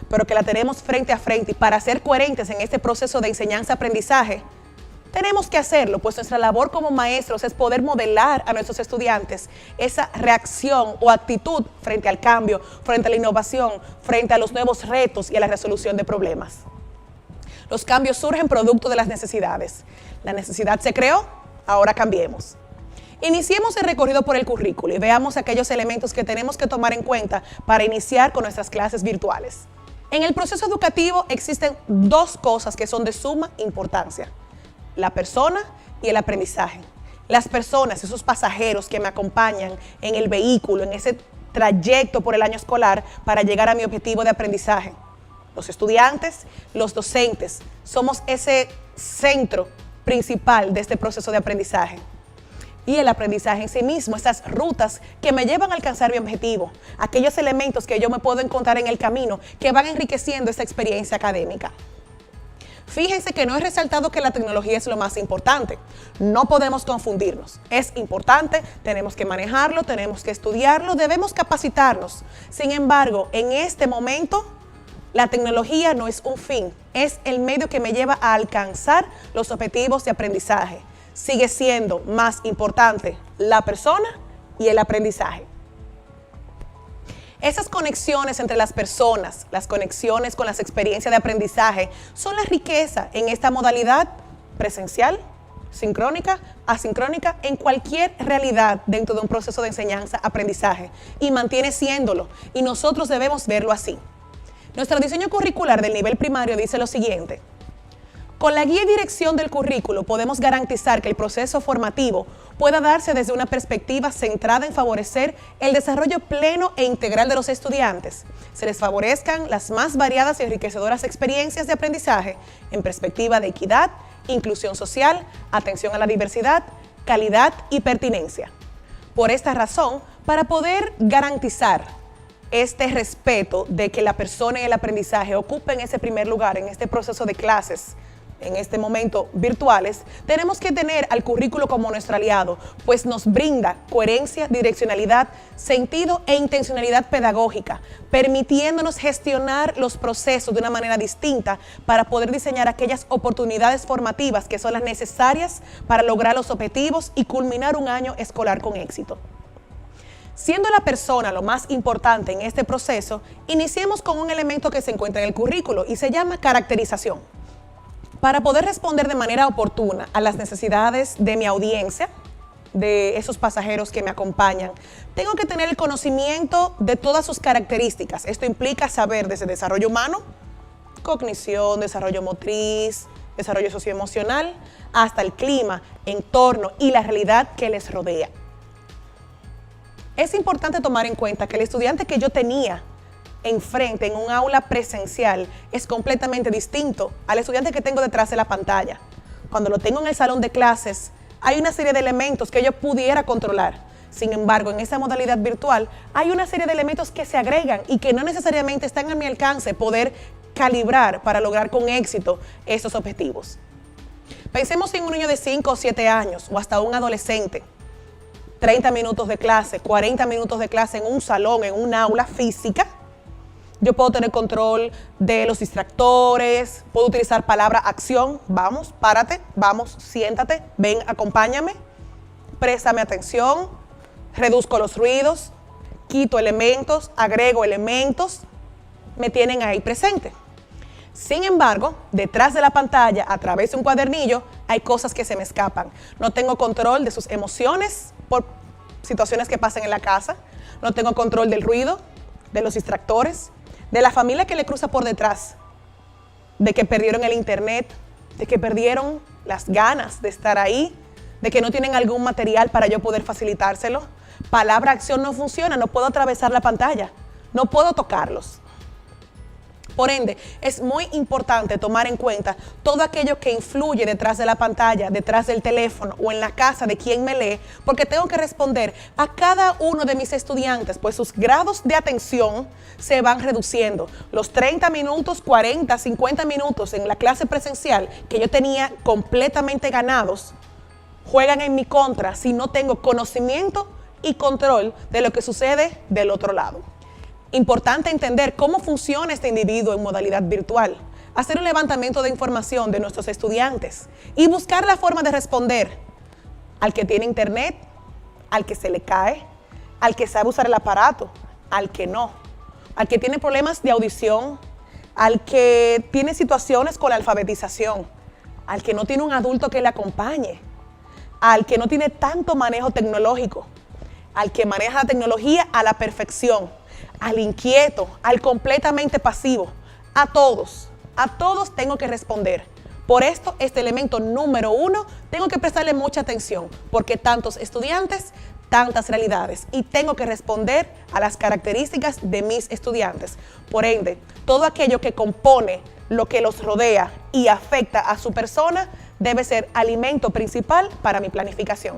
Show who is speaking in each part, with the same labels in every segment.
Speaker 1: pero que la tenemos frente a frente, y para ser coherentes en este proceso de enseñanza-aprendizaje, tenemos que hacerlo, pues nuestra labor como maestros es poder modelar a nuestros estudiantes esa reacción o actitud frente al cambio, frente a la innovación, frente a los nuevos retos y a la resolución de problemas. Los cambios surgen producto de las necesidades. La necesidad se creó, ahora cambiemos. Iniciemos el recorrido por el currículo y veamos aquellos elementos que tenemos que tomar en cuenta para iniciar con nuestras clases virtuales. En el proceso educativo existen dos cosas que son de suma importancia: la persona y el aprendizaje. Las personas, esos pasajeros que me acompañan en el vehículo, en ese trayecto por el año escolar para llegar a mi objetivo de aprendizaje. Los estudiantes, los docentes, somos ese centro principal de este proceso de aprendizaje. Y el aprendizaje en sí mismo, esas rutas que me llevan a alcanzar mi objetivo, aquellos elementos que yo me puedo encontrar en el camino que van enriqueciendo esta experiencia académica. Fíjense que no he resaltado que la tecnología es lo más importante. No podemos confundirnos. Es importante, tenemos que manejarlo, tenemos que estudiarlo, debemos capacitarnos. Sin embargo, en este momento, la tecnología no es un fin, es el medio que me lleva a alcanzar los objetivos de aprendizaje. Sigue siendo más importante la persona y el aprendizaje. Esas conexiones entre las personas, las conexiones con las experiencias de aprendizaje, son la riqueza en esta modalidad presencial, sincrónica, asincrónica, en cualquier realidad dentro de un proceso de enseñanza-aprendizaje, y mantiene siéndolo, y nosotros debemos verlo así. Nuestro diseño curricular del nivel primario dice lo siguiente: con la guía y dirección del currículo podemos garantizar que el proceso formativo pueda darse desde una perspectiva centrada en favorecer el desarrollo pleno e integral de los estudiantes. Se les favorezcan las más variadas y enriquecedoras experiencias de aprendizaje en perspectiva de equidad, inclusión social, atención a la diversidad, calidad y pertinencia. Por esta razón, para poder garantizar este respeto de que la persona y el aprendizaje ocupen ese primer lugar en este proceso de clases, en este momento virtuales, tenemos que tener al currículo como nuestro aliado, pues nos brinda coherencia, direccionalidad, sentido e intencionalidad pedagógica, permitiéndonos gestionar los procesos de una manera distinta para poder diseñar aquellas oportunidades formativas que son las necesarias para lograr los objetivos y culminar un año escolar con éxito. Siendo la persona lo más importante en este proceso, iniciemos con un elemento que se encuentra en el currículo y se llama caracterización. Para poder responder de manera oportuna a las necesidades de mi audiencia, de esos pasajeros que me acompañan, tengo que tener el conocimiento de todas sus características. Esto implica saber desde desarrollo humano, cognición, desarrollo motriz, desarrollo socioemocional, hasta el clima, entorno y la realidad que les rodea. Es importante tomar en cuenta que el estudiante que yo tenía enfrente en un aula presencial es completamente distinto al estudiante que tengo detrás de la pantalla. Cuando lo tengo en el salón de clases, hay una serie de elementos que yo pudiera controlar. Sin embargo, en esta modalidad virtual hay una serie de elementos que se agregan y que no necesariamente están a mi alcance poder calibrar para lograr con éxito estos objetivos. Pensemos en un niño de 5 o 7 años o hasta un adolescente. 30 minutos de clase, 40 minutos de clase en un salón, en un aula física. Yo puedo tener control de los distractores, puedo utilizar palabra acción, vamos, párate, vamos, siéntate, ven, acompáñame, préstame atención, reduzco los ruidos, quito elementos, agrego elementos, me tienen ahí presente. Sin embargo, detrás de la pantalla, a través de un cuadernillo, hay cosas que se me escapan. No tengo control de sus emociones por situaciones que pasan en la casa, no tengo control del ruido, de los distractores, de la familia que le cruza por detrás, de que perdieron el internet, de que perdieron las ganas de estar ahí, de que no tienen algún material para yo poder facilitárselo. Palabra acción no funciona, no puedo atravesar la pantalla, no puedo tocarlos. Por ende, es muy importante tomar en cuenta todo aquello que influye detrás de la pantalla, detrás del teléfono o en la casa de quien me lee, porque tengo que responder a cada uno de mis estudiantes, pues sus grados de atención se van reduciendo. Los 30 minutos, 40, 50 minutos en la clase presencial que yo tenía completamente ganados, juegan en mi contra si no tengo conocimiento y control de lo que sucede del otro lado. Importante entender cómo funciona este individuo en modalidad virtual, hacer un levantamiento de información de nuestros estudiantes y buscar la forma de responder al que tiene internet, al que se le cae, al que sabe usar el aparato, al que no, al que tiene problemas de audición, al que tiene situaciones con la alfabetización, al que no tiene un adulto que le acompañe, al que no tiene tanto manejo tecnológico, al que maneja la tecnología a la perfección, al inquieto, al completamente pasivo. A todos tengo que responder. Por esto, este elemento número 1, tengo que prestarle mucha atención, porque tantos estudiantes, tantas realidades, y tengo que responder a las características de mis estudiantes. Por ende, todo aquello que compone lo que los rodea y afecta a su persona debe ser alimento principal para mi planificación.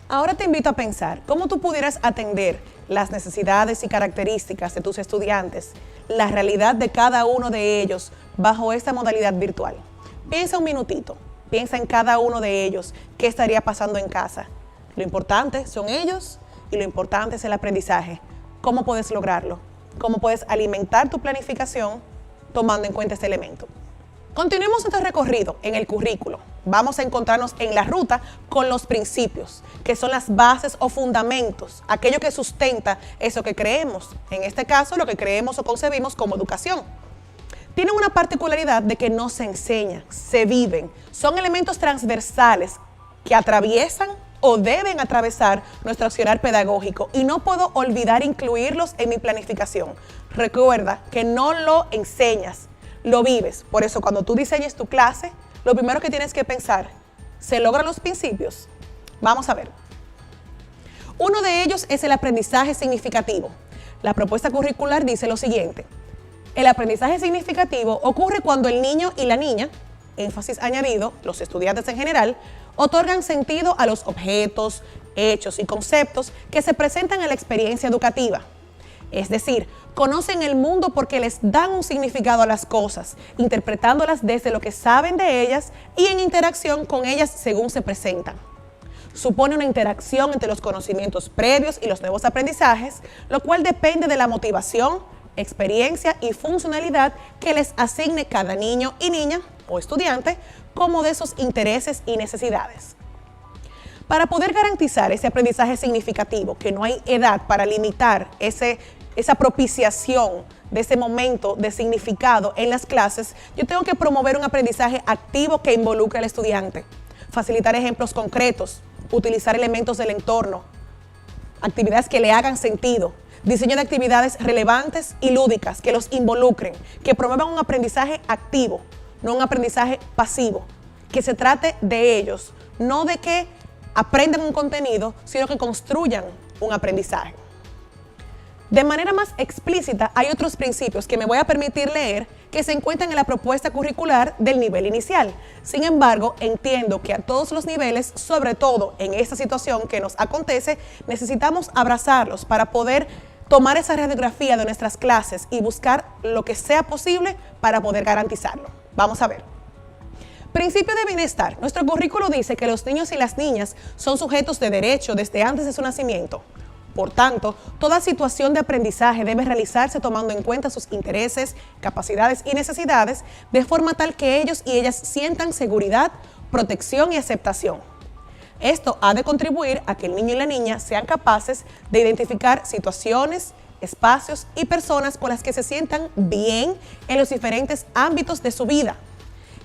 Speaker 1: Ahora te invito a pensar cómo tú pudieras atender las necesidades y características de tus estudiantes, la realidad de cada uno de ellos bajo esta modalidad virtual. Piensa un minutito, piensa en cada uno de ellos, qué estaría pasando en casa. Lo importante son ellos y lo importante es el aprendizaje. ¿Cómo puedes lograrlo? ¿Cómo puedes alimentar tu planificación tomando en cuenta este elemento? Continuemos nuestro recorrido en el currículo. Vamos a encontrarnos en la ruta con los principios, que son las bases o fundamentos, aquello que sustenta eso que creemos. En este caso, lo que creemos o concebimos como educación. Tienen una particularidad de que no se enseñan, se viven. Son elementos transversales que atraviesan o deben atravesar nuestro accionar pedagógico y no puedo olvidar incluirlos en mi planificación. Recuerda que no lo enseñas, lo vives. Por eso, cuando tú diseñes tu clase, lo primero que tienes que pensar, ¿se logran los principios? Vamos a ver. Uno de ellos es el aprendizaje significativo. La propuesta curricular dice lo siguiente. El aprendizaje significativo ocurre cuando el niño y la niña, énfasis añadido, los estudiantes en general, otorgan sentido a los objetos, hechos y conceptos que se presentan en la experiencia educativa. Es decir, conocen el mundo porque les dan un significado a las cosas, interpretándolas desde lo que saben de ellas y en interacción con ellas según se presentan. Supone una interacción entre los conocimientos previos y los nuevos aprendizajes, lo cual depende de la motivación, experiencia y funcionalidad que les asigne cada niño y niña o estudiante, como de esos intereses y necesidades. Para poder garantizar ese aprendizaje significativo, que no hay edad para limitar esa propiciación de ese momento de significado en las clases, yo tengo que promover un aprendizaje activo que involucre al estudiante, facilitar ejemplos concretos, utilizar elementos del entorno, actividades que le hagan sentido, diseño de actividades relevantes y lúdicas que los involucren, que promuevan un aprendizaje activo, no un aprendizaje pasivo, que se trate de ellos, no de que aprendan un contenido, sino que construyan un aprendizaje. De manera más explícita, hay otros principios que me voy a permitir leer que se encuentran en la propuesta curricular del nivel inicial. Sin embargo, entiendo que a todos los niveles, sobre todo en esta situación que nos acontece, necesitamos abrazarlos para poder tomar esa radiografía de nuestras clases y buscar lo que sea posible para poder garantizarlo. Vamos a ver. Principio de bienestar. Nuestro currículo dice que los niños y las niñas son sujetos de derecho desde antes de su nacimiento. Por tanto, toda situación de aprendizaje debe realizarse tomando en cuenta sus intereses, capacidades y necesidades, de forma tal que ellos y ellas sientan seguridad, protección y aceptación. Esto ha de contribuir a que el niño y la niña sean capaces de identificar situaciones, espacios y personas con las que se sientan bien en los diferentes ámbitos de su vida.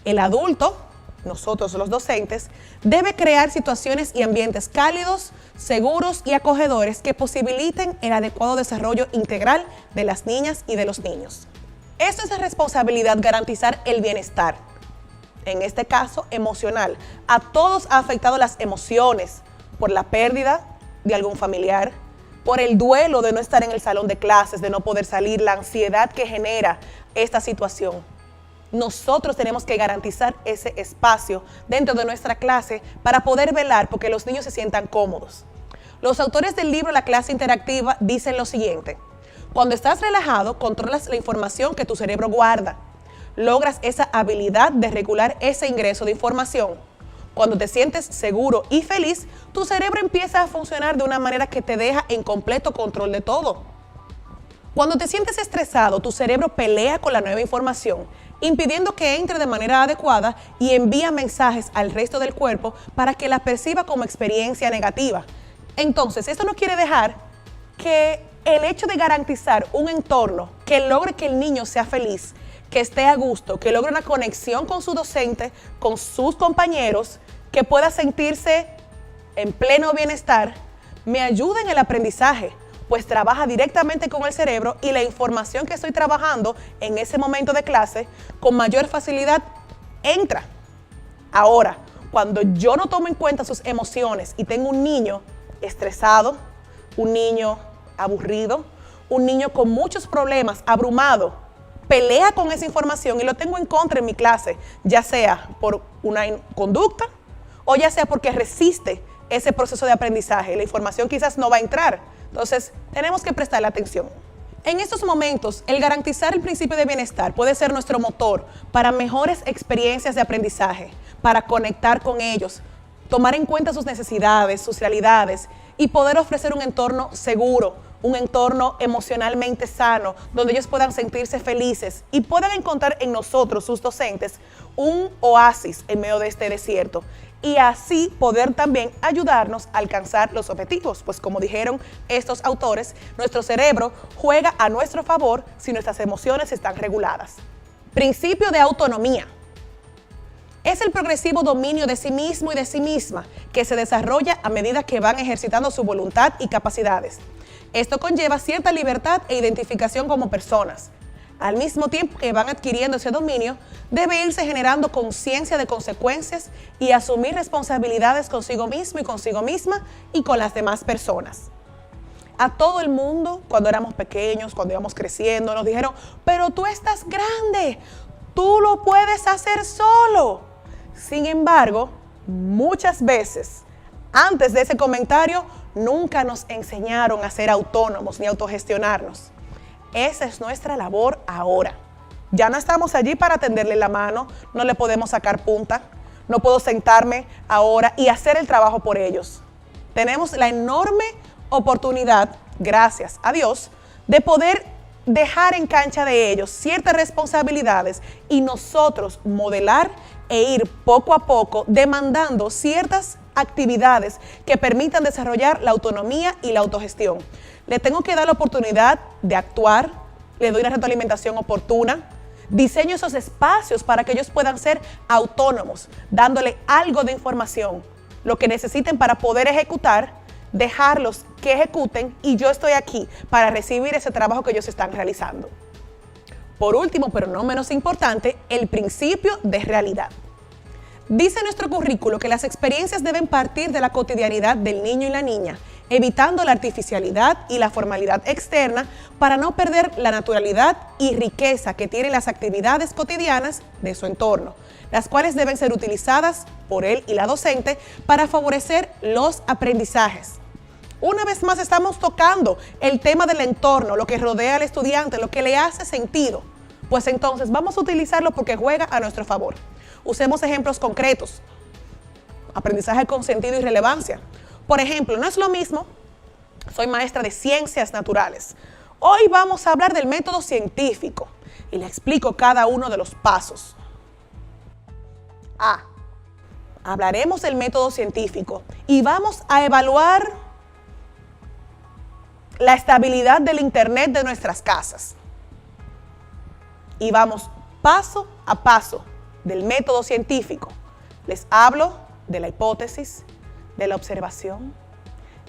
Speaker 1: El adulto, nosotros los docentes, debe crear situaciones y ambientes cálidos, seguros y acogedores que posibiliten el adecuado desarrollo integral de las niñas y de los niños. Esto es de responsabilidad garantizar el bienestar, en este caso emocional. A todos ha afectado las emociones por la pérdida de algún familiar, por el duelo de no estar en el salón de clases, de no poder salir, la ansiedad que genera esta situación. Nosotros tenemos que garantizar ese espacio dentro de nuestra clase para poder velar porque los niños se sientan cómodos. Los autores del libro La clase interactiva dicen lo siguiente: cuando estás relajado, controlas la información que tu cerebro guarda. Logras esa habilidad de regular ese ingreso de información. Cuando te sientes seguro y feliz, tu cerebro empieza a funcionar de una manera que te deja en completo control de todo. Cuando te sientes estresado, tu cerebro pelea con la nueva información, impidiendo que entre de manera adecuada y envía mensajes al resto del cuerpo para que la perciba como experiencia negativa. Entonces, esto no quiere dejar que el hecho de garantizar un entorno que logre que el niño sea feliz, que esté a gusto, que logre una conexión con su docente, con sus compañeros, que pueda sentirse en pleno bienestar, me ayuda en el aprendizaje, pues trabaja directamente con el cerebro y la información que estoy trabajando en ese momento de clase con mayor facilidad entra. Ahora, cuando yo no tomo en cuenta sus emociones y tengo un niño estresado, un niño aburrido, un niño con muchos problemas, abrumado, pelea con esa información y lo tengo en contra en mi clase, ya sea por una conducta o ya sea porque resiste ese proceso de aprendizaje. La información quizás no va a entrar. Entonces, tenemos que prestarle atención. En estos momentos, el garantizar el principio de bienestar puede ser nuestro motor para mejores experiencias de aprendizaje, para conectar con ellos, tomar en cuenta sus necesidades, sus realidades y poder ofrecer un entorno seguro, un entorno emocionalmente sano, donde ellos puedan sentirse felices y puedan encontrar en nosotros, sus docentes, un oasis en medio de este desierto. Y así poder también ayudarnos a alcanzar los objetivos. Pues como dijeron estos autores, nuestro cerebro juega a nuestro favor si nuestras emociones están reguladas. Principio de autonomía. Es el progresivo dominio de sí mismo y de sí misma que se desarrolla a medida que van ejercitando su voluntad y capacidades. Esto conlleva cierta libertad e identificación como personas. Al mismo tiempo que van adquiriendo ese dominio, debe irse generando conciencia de consecuencias y asumir responsabilidades consigo mismo y consigo misma y con las demás personas. A todo el mundo, cuando éramos pequeños, cuando íbamos creciendo, nos dijeron, pero tú estás grande, tú lo puedes hacer solo. Sin embargo, muchas veces, antes de ese comentario, nunca nos enseñaron a ser autónomos ni autogestionarnos. Esa es nuestra labor ahora. Ya no estamos allí para tenderle la mano, no le podemos sacar punta, no puedo sentarme ahora y hacer el trabajo por ellos. Tenemos la enorme oportunidad, gracias a Dios, de poder dejar en cancha de ellos ciertas responsabilidades y nosotros modelar e ir poco a poco demandando ciertas actividades que permitan desarrollar la autonomía y la autogestión. Le tengo que dar la oportunidad de actuar, le doy una retroalimentación oportuna, diseño esos espacios para que ellos puedan ser autónomos, dándole algo de información, lo que necesiten para poder ejecutar, dejarlos que ejecuten y yo estoy aquí para recibir ese trabajo que ellos están realizando. Por último, pero no menos importante, el principio de realidad. Dice nuestro currículo que las experiencias deben partir de la cotidianidad del niño y la niña, evitando la artificialidad y la formalidad externa para no perder la naturalidad y riqueza que tienen las actividades cotidianas de su entorno, las cuales deben ser utilizadas por él y la docente para favorecer los aprendizajes. Una vez más estamos tocando el tema del entorno, lo que rodea al estudiante, lo que le hace sentido. Pues entonces vamos a utilizarlo porque juega a nuestro favor. Usemos ejemplos concretos. Aprendizaje con sentido y relevancia. Por ejemplo, no es lo mismo, soy maestra de ciencias naturales. Hoy vamos a hablar del método científico y le explico cada uno de los pasos. Hablaremos del método científico y vamos a evaluar la estabilidad del internet de nuestras casas. Y vamos paso a paso del método científico. Les hablo de la hipótesis, de la observación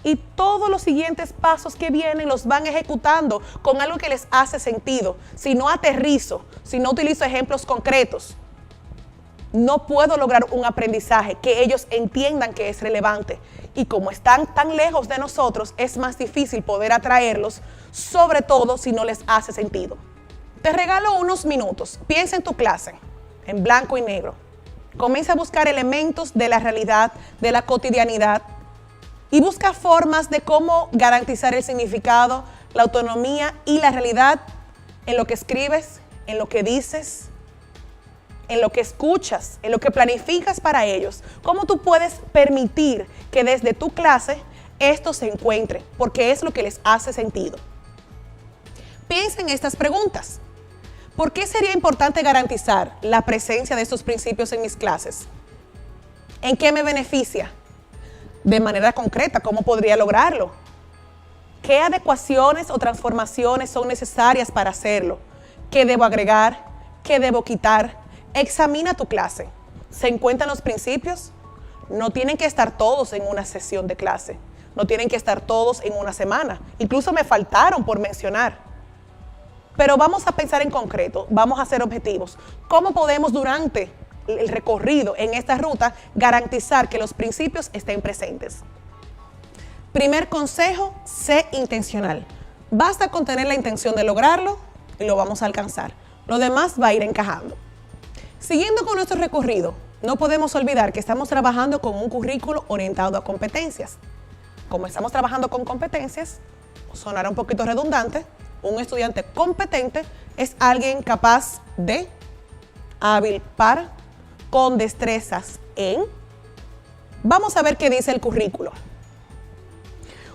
Speaker 1: y todos los siguientes pasos que vienen los van ejecutando con algo que les hace sentido. Si no aterrizo, si no utilizo ejemplos concretos, no puedo lograr un aprendizaje que ellos entiendan que es relevante. Y como están tan lejos de nosotros, es más difícil poder atraerlos, sobre todo si no les hace sentido. Te regalo unos minutos. Piensa en tu clase, en blanco y negro. Comienza a buscar elementos de la realidad, de la cotidianidad y busca formas de cómo garantizar el significado, la autonomía y la realidad en lo que escribes, en lo que dices, en lo que escuchas, en lo que planificas para ellos. ¿Cómo tú puedes permitir que desde tu clase esto se encuentre? Porque es lo que les hace sentido. Piensa en estas preguntas. ¿Por qué sería importante garantizar la presencia de estos principios en mis clases? ¿En qué me beneficia? De manera concreta, ¿cómo podría lograrlo? ¿Qué adecuaciones o transformaciones son necesarias para hacerlo? ¿Qué debo agregar? ¿Qué debo quitar? Examina tu clase. ¿Se encuentran los principios? No tienen que estar todos en una sesión de clase. No tienen que estar todos en una semana. Incluso me faltaron por mencionar. Pero vamos a pensar en concreto, vamos a hacer objetivos. ¿Cómo podemos durante el recorrido en esta ruta garantizar que los principios estén presentes? Primer consejo, sé intencional. Basta con tener la intención de lograrlo y lo vamos a alcanzar. Lo demás va a ir encajando. Siguiendo con nuestro recorrido, no podemos olvidar que estamos trabajando con un currículo orientado a competencias. Como estamos trabajando con competencias, sonará un poquito redundante, un estudiante competente es alguien capaz de, hábil para, con destrezas en. Vamos a ver qué dice el currículo.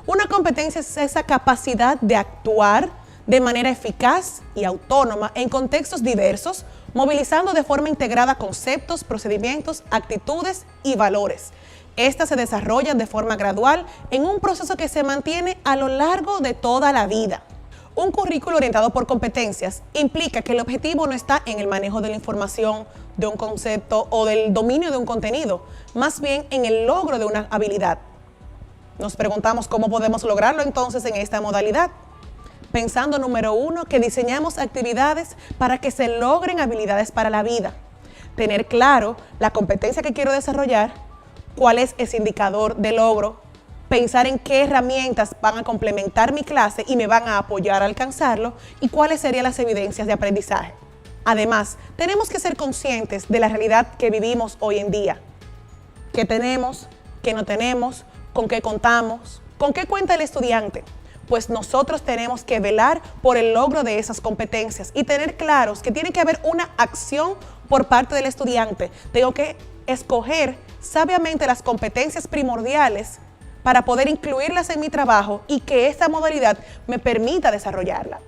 Speaker 1: Una competencia es esa capacidad de actuar de manera eficaz y autónoma en contextos diversos, movilizando de forma integrada conceptos, procedimientos, actitudes y valores. Estas se desarrollan de forma gradual en un proceso que se mantiene a lo largo de toda la vida. Un currículo orientado por competencias implica que el objetivo no está en el manejo de la información, de un concepto o del dominio de un contenido, más bien en el logro de una habilidad. Nos preguntamos cómo podemos lograrlo entonces en esta modalidad. Pensando, número 1, que diseñamos actividades para que se logren habilidades para la vida. Tener claro la competencia que quiero desarrollar, cuál es ese indicador de logro, pensar en qué herramientas van a complementar mi clase y me van a apoyar a alcanzarlo y cuáles serían las evidencias de aprendizaje. Además, tenemos que ser conscientes de la realidad que vivimos hoy en día. ¿Qué tenemos? ¿Qué no tenemos? ¿Con qué contamos? ¿Con qué cuenta el estudiante? Pues nosotros tenemos que velar por el logro de esas competencias y tener claros que tiene que haber una acción por parte del estudiante. Tengo que escoger sabiamente las competencias primordiales para poder incluirlas en mi trabajo y que esta modalidad me permita desarrollarla.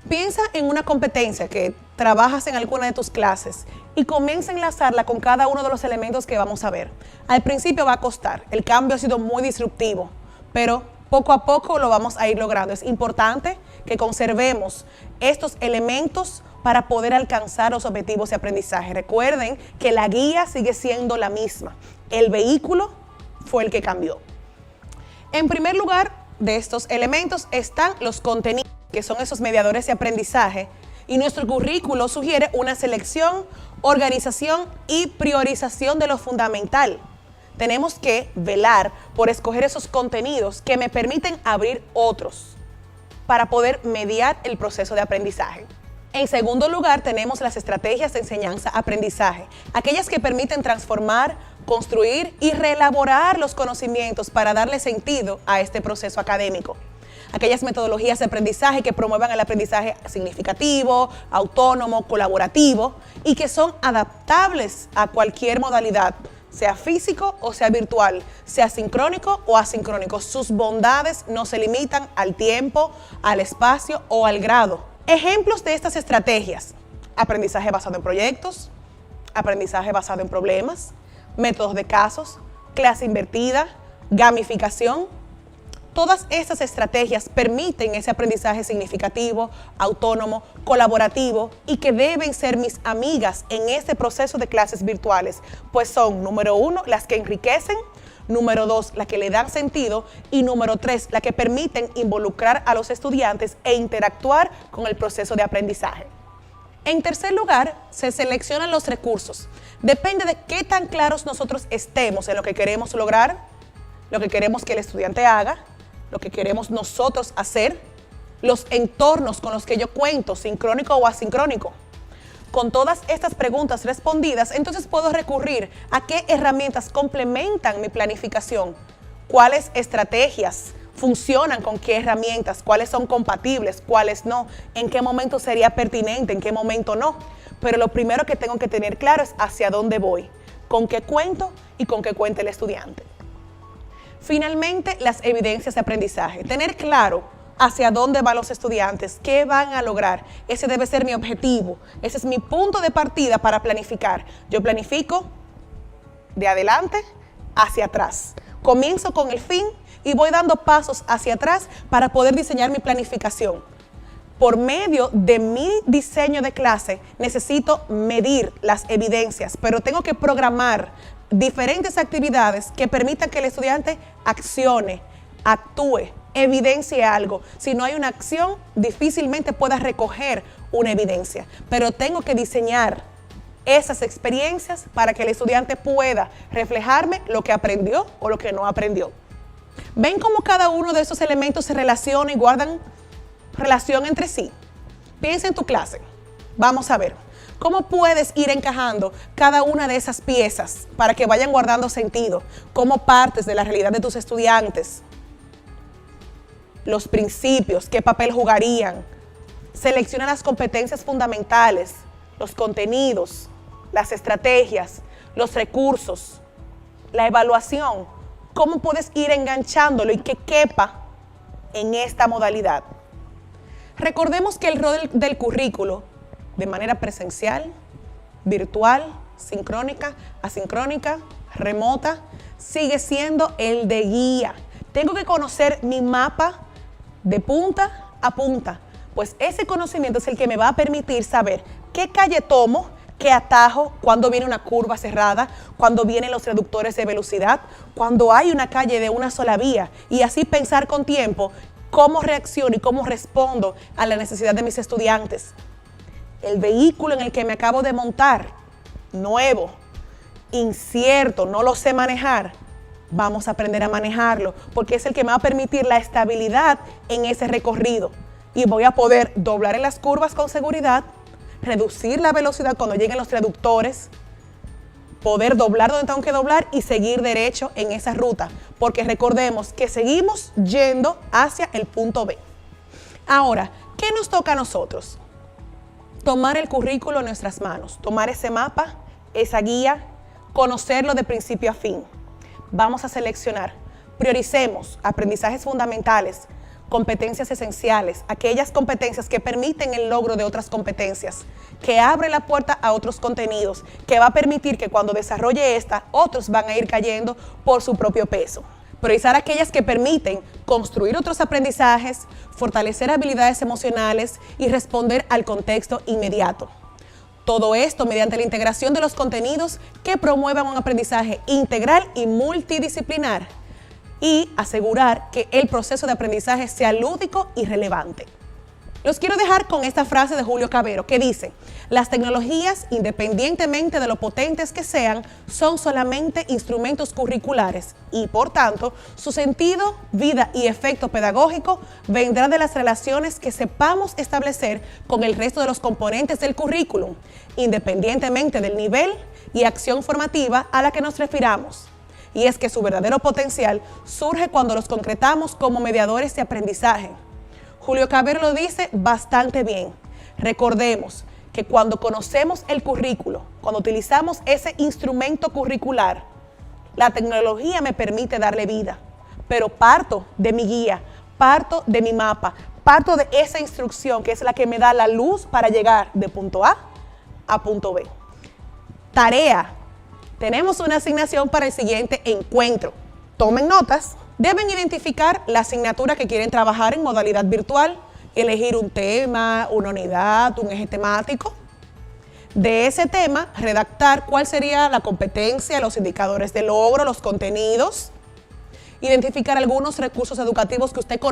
Speaker 1: Piensa en una competencia que trabajas en alguna de tus clases y comienza a enlazarla con cada uno de los elementos que vamos a ver. Al principio va a costar, el cambio ha sido muy disruptivo, pero poco a poco lo vamos a ir logrando. Es importante que conservemos estos elementos para poder alcanzar los objetivos de aprendizaje. Recuerden que la guía sigue siendo la misma. El vehículo fue el que cambió. En primer lugar, de estos elementos están los contenidos, que son esos mediadores de aprendizaje, y nuestro currículo sugiere una selección, organización y priorización de lo fundamental. Tenemos que velar por escoger esos contenidos que me permiten abrir otros para poder mediar el proceso de aprendizaje. En segundo lugar, tenemos las estrategias de enseñanza-aprendizaje, aquellas que permiten transformar, construir y reelaborar los conocimientos para darle sentido a este proceso académico. Aquellas metodologías de aprendizaje que promuevan el aprendizaje significativo, autónomo, colaborativo y que son adaptables a cualquier modalidad, sea físico o sea virtual, sea sincrónico o asincrónico. Sus bondades no se limitan al tiempo, al espacio o al grado. Ejemplos de estas estrategias: aprendizaje basado en proyectos, aprendizaje basado en problemas, métodos de casos, clase invertida, gamificación. Todas estas estrategias permiten ese aprendizaje significativo, autónomo, colaborativo y que deben ser mis amigas en este proceso de clases virtuales, pues son, número 1, las que enriquecen, número 2, las que le dan sentido y número 3, las que permiten involucrar a los estudiantes e interactuar con el proceso de aprendizaje. En tercer lugar, se seleccionan los recursos. Depende de qué tan claros nosotros estemos en lo que queremos lograr, lo que queremos que el estudiante haga, lo que queremos nosotros hacer, los entornos con los que yo cuento, sincrónico o asincrónico. Con todas estas preguntas respondidas, entonces puedo recurrir a qué herramientas complementan mi planificación, cuáles estrategias funcionan con qué herramientas, cuáles son compatibles, cuáles no, en qué momento sería pertinente, en qué momento no. Pero lo primero que tengo que tener claro es hacia dónde voy, con qué cuento y con qué cuenta el estudiante. Finalmente, las evidencias de aprendizaje. Tener claro hacia dónde van los estudiantes, qué van a lograr. Ese debe ser mi objetivo, ese es mi punto de partida para planificar. Yo planifico de adelante hacia atrás. Comienzo con el fin y voy dando pasos hacia atrás para poder diseñar mi planificación. Por medio de mi diseño de clase necesito medir las evidencias, pero tengo que programar diferentes actividades que permitan que el estudiante accione, actúe, evidencie algo. Si no hay una acción, difícilmente pueda recoger una evidencia, pero tengo que diseñar esas experiencias para que el estudiante pueda reflejarme lo que aprendió o lo que no aprendió. ¿Ven cómo cada uno de esos elementos se relaciona y guardan relación entre sí? Piensa en tu clase. Vamos a ver cómo puedes ir encajando cada una de esas piezas para que vayan guardando sentido, como partes de la realidad de tus estudiantes, los principios, qué papel jugarían. Selecciona las competencias fundamentales, los contenidos, las estrategias, los recursos, la evaluación. ¿Cómo puedes ir enganchándolo y que quepa en esta modalidad? Recordemos que el rol del currículo, de manera presencial, virtual, sincrónica, asincrónica, remota, sigue siendo el de guía. Tengo que conocer mi mapa de punta a punta, pues ese conocimiento es el que me va a permitir saber qué calle tomo, qué atajo, cuando viene una curva cerrada, cuando vienen los reductores de velocidad, cuando hay una calle de una sola vía, y así pensar con tiempo cómo reacciono y cómo respondo a la necesidad de mis estudiantes. El vehículo en el que me acabo de montar, nuevo, incierto, no lo sé manejar, vamos a aprender a manejarlo, porque es el que me va a permitir la estabilidad en ese recorrido. Y voy a poder doblar en las curvas con seguridad, reducir la velocidad cuando lleguen los reductores, poder doblar donde tengo que doblar y seguir derecho en esa ruta, porque recordemos que seguimos yendo hacia el punto B. Ahora, ¿qué nos toca a nosotros? Tomar el currículo en nuestras manos, tomar ese mapa, esa guía, conocerlo de principio a fin. Vamos a seleccionar, prioricemos aprendizajes fundamentales, competencias esenciales, aquellas competencias que permiten el logro de otras competencias, que abren la puerta a otros contenidos, que va a permitir que cuando desarrolle esta, otros van a ir cayendo por su propio peso. Priorizar aquellas que permiten construir otros aprendizajes, fortalecer habilidades emocionales y responder al contexto inmediato. Todo esto mediante la integración de los contenidos que promuevan un aprendizaje integral y multidisciplinar, y asegurar que el proceso de aprendizaje sea lúdico y relevante. Los quiero dejar con esta frase de Julio Cavero que dice: las tecnologías, independientemente de lo potentes que sean, son solamente instrumentos curriculares y, por tanto, su sentido, vida y efecto pedagógico vendrá de las relaciones que sepamos establecer con el resto de los componentes del currículum, independientemente del nivel y acción formativa a la que nos refiramos. Y es que su verdadero potencial surge cuando los concretamos como mediadores de aprendizaje. Julio Cavero lo dice bastante bien. Recordemos que cuando conocemos el currículo, cuando utilizamos ese instrumento curricular, la tecnología me permite darle vida, pero parto de mi guía, parto de mi mapa, parto de esa instrucción que es la que me da la luz para llegar de punto A punto B. Tarea. Tenemos una asignación para el siguiente encuentro. Tomen notas. Deben identificar la asignatura que quieren trabajar en modalidad virtual, elegir un tema, una unidad, un eje temático. De ese tema, redactar cuál sería la competencia, los indicadores de logro, los contenidos. Identificar algunos recursos educativos que usted conoce